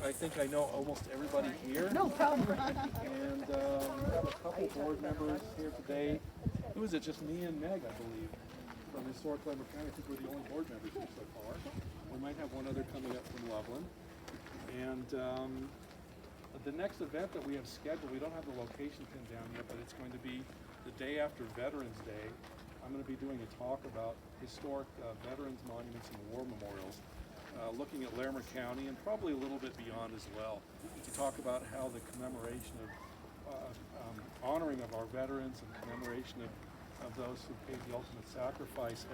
I think I know almost everybody here. No problem. And we have a couple board members here today. Who is it? Just me and Meg, I believe, from Historic Larimer County. I think we're the only board members here so far. We might have one other coming up from Loveland. And the next event that we have scheduled, we don't have the location pinned down yet, but it's going to be the day after Veterans Day. I'm going to be doing a talk about historic veterans monuments and war memorials, looking at Larimer County and probably a little bit beyond as well, to talk about how the commemoration of honoring of our veterans and commemoration of those who paid the ultimate sacrifice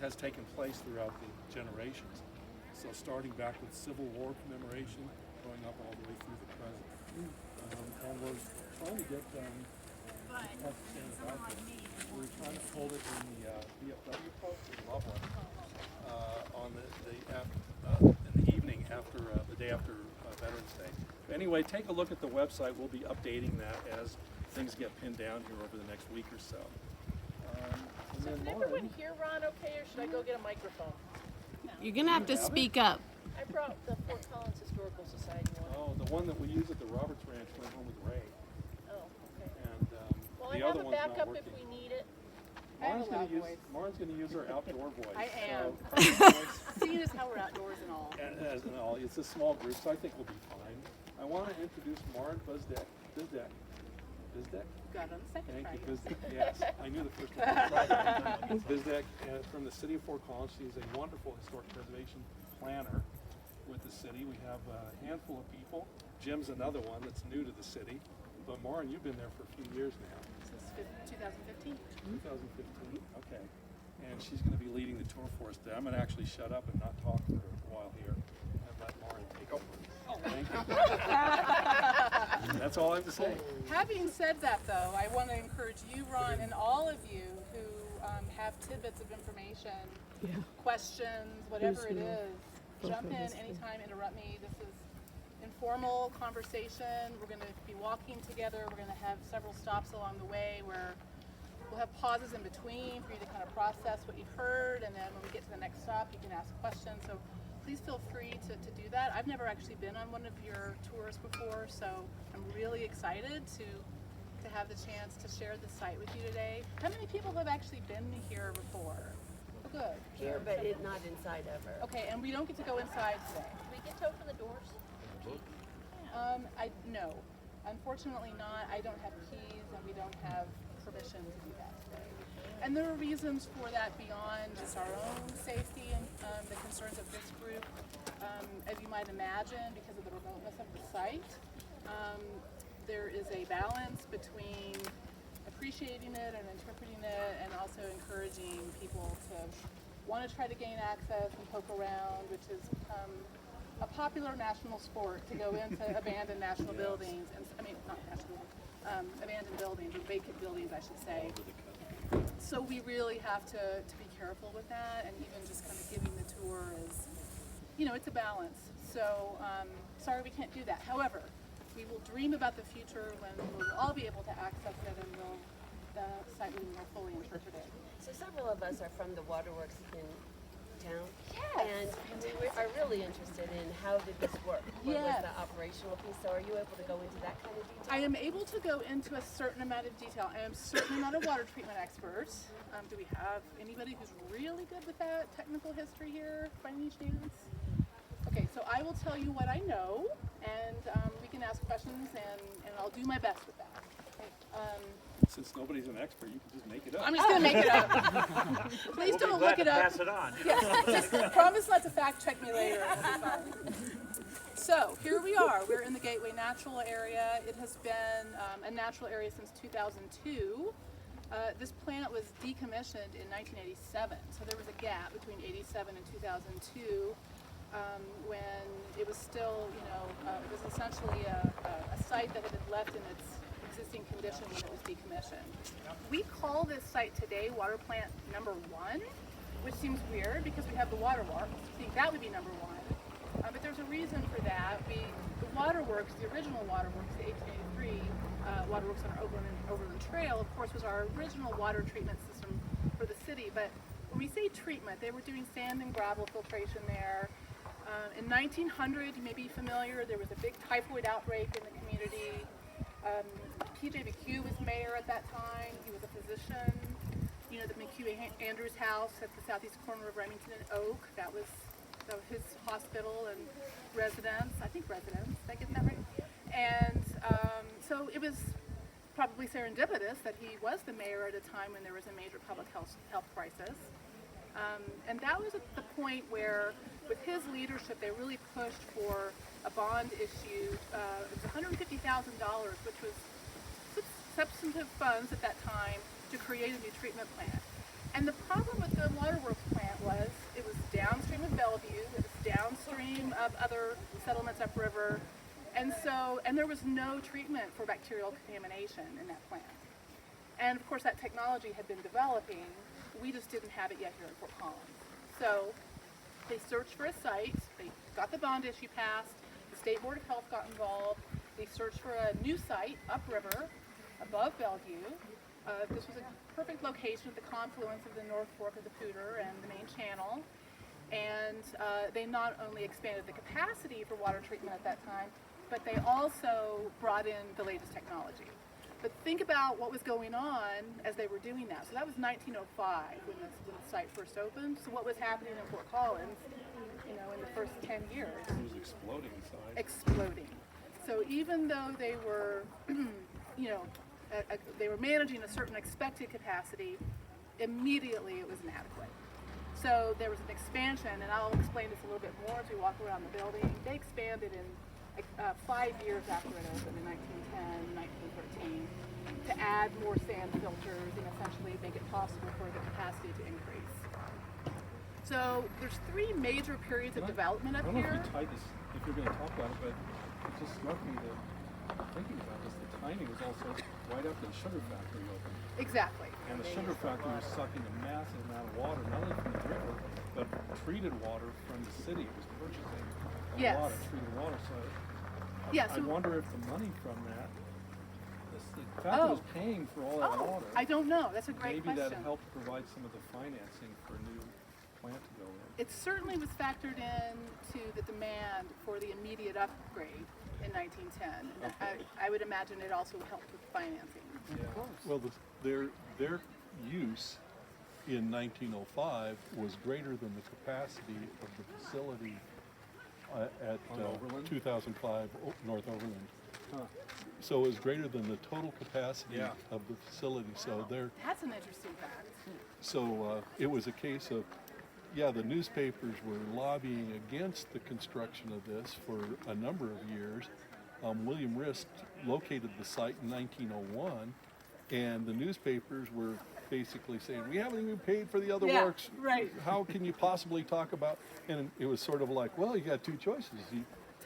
has taken place throughout the generations. So starting back with Civil War commemoration, going up all the way through the present. And we're trying to get we're trying to hold it in the VFW post in Loveland in the evening after the day after Veterans Day. But anyway, take a look at the website. We'll be updating that as things get pinned down here over the next week or so. So can everyone hear Ron okay, or should I go get a microphone? You're going to have to speak up. I brought the Fort Collins Historical Society one. Oh, the one that we use at the Roberts Ranch went home with Ray. Oh, okay. And Well, the I have other a one's not backup if working. we need it. Maren's going to use her outdoor voice. I am. Seeing as how we're outdoors and all. And all, it's a small group, so I think we'll be fine. I want to introduce Maren Bzdek. Bzdek? Got it on the second Thank try. you, Bzdek. Yes, I knew the first one. Bzdek, from the city of Fort Collins. She's a wonderful historic preservation planner with the city. We have a handful of people. Jim's another one that's new to the city. But Maren, you've been there for a few years now. Since 2015. 2015, okay. And she's going to be leading the tour for us today. I'm going to actually shut up and not talk for a while here and let Maren take over. Oh, thank you. That's all I have to say. Having said that, though, I want to encourage you, Ron, and all of you who have tidbits of information, questions, whatever it is, jump in anytime, interrupt me. This is informal conversation. We're going to be walking together. We're going to have several stops along the way where we'll have pauses in between for you to kind of process what you've heard, and then when we get to the next stop, you can ask questions. So please feel free to do that. I've never actually been on one of your tours before, so I'm really excited to have the chance to share the site with you today. How many people have actually been here before? Oh, good. Here, but not inside ever. Okay, and we don't get to go inside today. Do we get to open the doors? No. Unfortunately not. I don't have keys and we don't have permission to do that today. And there are reasons for that beyond just our own safety and the concerns of this group. As you might imagine, because of the remoteness of the site, there is a balance between appreciating it and interpreting it and also encouraging people to want to try to gain access and poke around, which has become a popular national sport to go into abandoned national buildings, and not national buildings, abandoned buildings, or vacant buildings, I should say. So we really have to be careful with that, and even just kind of giving the tour is, it's a balance. So sorry we can't do that. However, we will dream about the future when we'll all be able to access it and the site will be more fully interpreted. So several of us are from the waterworks in town. Yes. And we are really interested in how did this work? What was the operational piece? So are you able to go into that kind of detail? I am able to go into a certain amount of detail. I am certainly not a water treatment expert. Do we have anybody who's really good with that technical history here by any chance? Okay, so I will tell you what I know, and we can ask questions, and I'll do my best with that. Since nobody's an expert, you can just make it up. I'm just going to make it up. Please don't look it up. Pass it on. Just promise not to fact check me later. So here we are. We're in the Gateway Natural Area. It has been a natural area since 2002. This plant was decommissioned in 1987, so there was a gap between 87 and 2002 when it was still, it was essentially a site that had been left in its existing condition when it was decommissioned. We call this site today water plant number 1, which seems weird because we have the waterworks. I think that would be number 1. But there's a reason for that. The waterworks, the original waterworks, the 1883 waterworks on our Overland Trail, of course, was our original water treatment system for the city. But when we say treatment, they were doing sand and gravel filtration there. In 1900, you may be familiar, there was a big typhoid outbreak in the community. P.J. McHugh was mayor at that time. He was a physician. You know, the McHugh Andrews House at the southeast corner of Remington and Oak. That was his hospital and residence. I think residence. Did I get that right? And so it was probably serendipitous that he was the mayor at a time when there was a major public health crisis. And that was at the point where, with his leadership, they really pushed for a bond issue. It was $150,000, which was substantive funds at that time to create a new treatment plant. And the problem with the waterworks plant was it was downstream of Bellvue, it was downstream of other settlements upriver, and there was no treatment for bacterial contamination in that plant. And of course that technology had been developing, we just didn't have it yet here in Fort Collins. So they searched for a site, they got the bond issue passed, the State Board of Health got involved, they searched for a new site upriver above Bellvue. This was a perfect location at the confluence of the North Fork of the Poudre and the main channel. And they not only expanded the capacity for water treatment at that time, but they also brought in the latest technology. But think about what was going on as they were doing that. So that was 1905 when the site first opened. So what was happening in Fort Collins, you know, in the first 10 years? It was exploding in size. Exploding. So even though they were, you know, they were managing a certain expected capacity, immediately it was inadequate. So there was an expansion, and I'll explain this a little bit more as we walk around the building. They expanded in 5 years after it opened in 1910, 1913 to add more sand filters and essentially make it possible for the capacity to increase. So there's 3 major periods of development up here. I don't know if here. you tied this, if you're going to talk about it, but it just struck me that thinking about this, the timing was also right after the sugar factory opened. Exactly. And the sugar factory was sucking a massive amount of water, not only from the river, but treated water from the city. It was purchasing a lot of treated water. So I wonder if the money from that, the fact that it was paying for all that water, I don't know. That's a great question. Maybe that helped provide some of the financing for a new plant to go in. It certainly was factored into the demand for the immediate upgrade in 1910. Okay. I would imagine it also helped with financing. Yeah. Well, their use in 1905 was greater than the capacity of the facility at 2005 North Overland. Huh. So it was greater than the total capacity of the facility. So that's an interesting fact. So it was a case of, the newspapers were lobbying against the construction of this for a number of years. William Rist located the site in 1901, and the newspapers were basically saying, we haven't even paid for the other works. Right. How can you possibly talk about? And it was sort of like, well, you got 2 choices.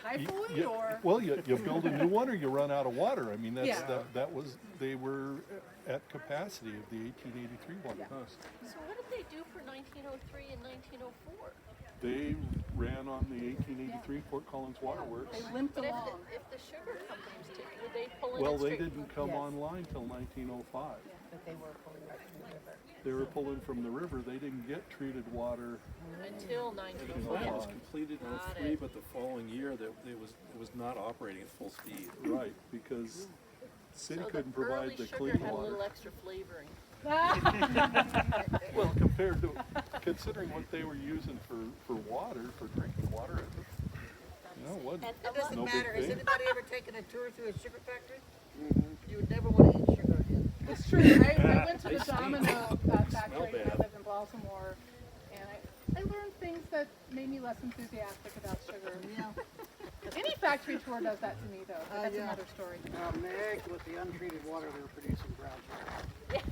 Typhoid or? Well, you build a new one or you run out of water. I mean, that was, they were at capacity of the 1883 water. So what did they do for 1903 and 1904? They ran on the 1883 Fort Collins Waterworks. They limped But along. if the sugar companies did, would they pull in Well, it they straight didn't come online till 1905. But they were pulling right from the river. They were pulling from the river. They didn't get treated water. until The 1905? plant was completed in Got 03, it. but the following year it was not operating at full speed. Right, because the city So couldn't the provide early the sugar clean had a water. little extra flavoring. Well, compared to, considering what they were using for water, for drinking water, it wasn't. It doesn't No big matter. Has thing. anybody ever taken a tour through a sugar factory? You would never want to eat sugar again. It's true. I went to They the stink. Domino factory when I bad. lived in Baltimore, and I learned things that made me less enthusiastic about sugar. Yeah. Any factory tour does that to me, though. But that's yeah. another story. Meg, with the untreated water they were producing brown sugar.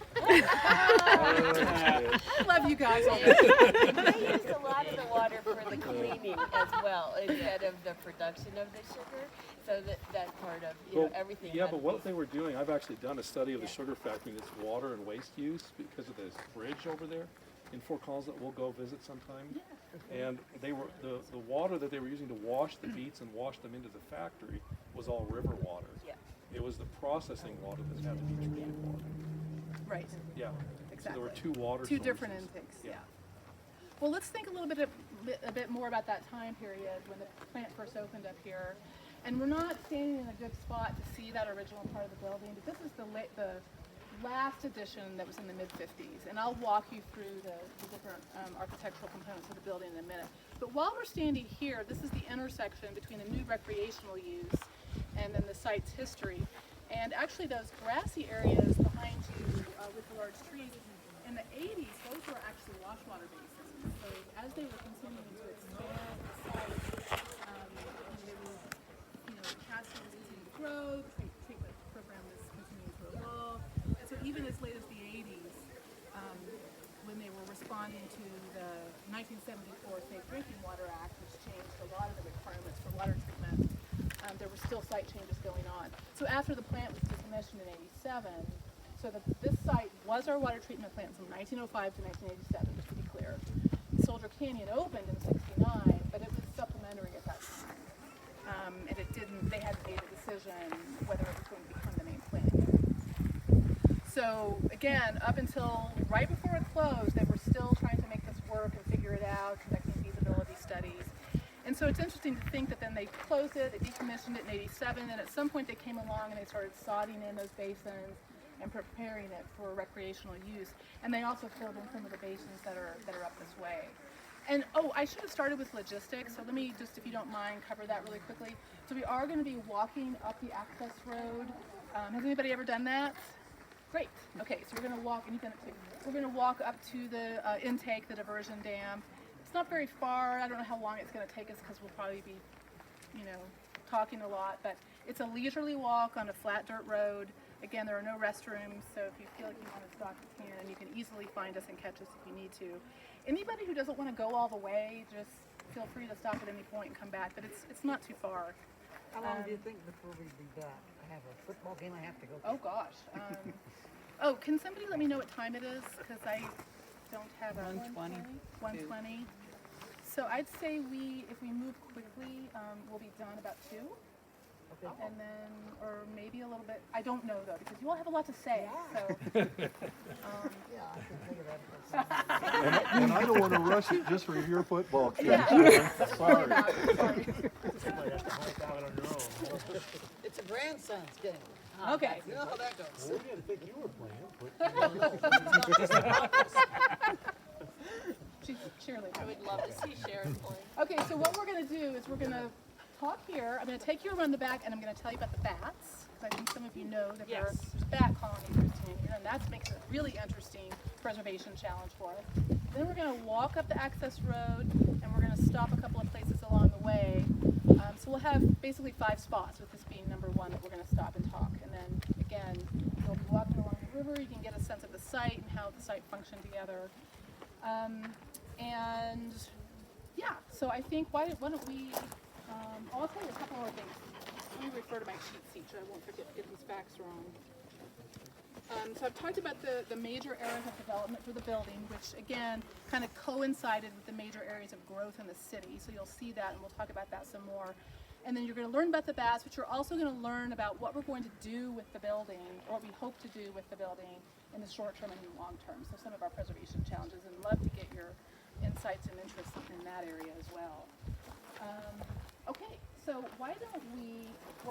I love you guys. All They used a lot of the water for the cleaning as well, instead of the production of the sugar. So that part of everything. Yeah, had but to what be- they were doing, I've actually done a study of the sugar factory and its water and waste use because of this bridge over there in Fort Collins that we'll go visit sometime. And they were the water that they were using to wash the beets and wash them into the factory was all river water. Yeah. It was the processing water that had to be treated water. Right. Yeah. Exactly. So there were two water Two different sources. intakes. Yeah. Yeah. Well, let's think a little bit a bit more about that time period when the plant first opened up here. And we're not standing in a good spot to see that original part of the building, but this is the last edition that was in the mid-50s. And I'll walk you through the different architectural components of the building in a minute. But while we're standing here, this is the intersection between the new recreational use and then the site's history. And actually those grassy areas behind you with the large trees, in the 80s, those were actually wash water basins. So as they were continuing to expand the site, they were, capacity was continuing to grow, the treatment program was continuing to evolve. And so even as late as the 80s, when they were responding to the 1974 Safe Drinking Water Act, which changed a lot of the requirements for water treatment, there were still site changes going on. So after the plant was decommissioned in 87, so this site was our water treatment plant from 1905 to 1987, just to be clear. Soldier Canyon opened in 69, but it was supplementary at that time. And they hadn't made a decision whether it was going to become the main plant yet. So again, up until right before it closed, they were still trying to make this work and figure it out, conducting feasibility studies. And so it's interesting to think that then they closed it, they decommissioned it in 87, and at some point they came along and they started sodding in those basins and preparing it for recreational use. And they also filled in some of the basins that are up this way. And I should have started with logistics, so let me just, if you don't mind, cover that really quickly. So we are going to be walking up the access road. Has anybody ever done that? Great. Okay, so we're going to walk, and you've done it too. We're going to walk up to the intake, the diversion dam. It's not very far. I don't know how long it's going to take us because we'll probably be, talking a lot. But it's a leisurely walk on a flat dirt road. Again, there are no restrooms, so if you feel like you want to stop, you can. You can easily find us and catch us if you need to. Anybody who doesn't want to go all the way, just feel free to stop at any point and come back. But it's not too far. How long do you think before we'd be back? I have a football game I have to go to. Oh gosh. Can somebody let me know what time it is? Because I don't have a 1:20. 1:20. So I'd say if we move quickly, we'll be done about 2. Okay. And then, or maybe a little bit, I don't know though, because you all have a lot to say. So, Yeah, I can think of that. And I don't want to rush it just for your football game. Yeah. Sorry. Sorry. It's a grandson's game. Okay. You know how that goes. We didn't think you were playing, She's a cheerleader. I would love to see Sharon playing. Okay, so what we're going to do is we're going to talk here. I'm going to take you around the back, and I'm going to tell you about the bats. Because I think some of you know that there's bat colonies routine here, and that makes it a really interesting preservation challenge for us. Then we're going to walk up the access road, and we're going to stop a couple of places along the way. So we'll have basically 5 spots, with this being number 1 that we're going to stop and talk. And then, again, you'll be walking along the river. You can get a sense of the site and how the site functioned together. And yeah, so I think why don't we, I'll tell you a couple more things. Let me refer to my cheat sheet so I won't forget to get these facts wrong. So I've talked about the major areas of development for the building, which again kind of coincided with the major areas of growth in the city. So you'll see that, and we'll talk about that some more. And then you're going to learn about the bats, but you're also going to learn about what we're going to do with the building, or what we hope to do with the building in the short term and in the long term. So some of our preservation challenges, and love to get your insights and interests in that area as well. Okay, so why don't we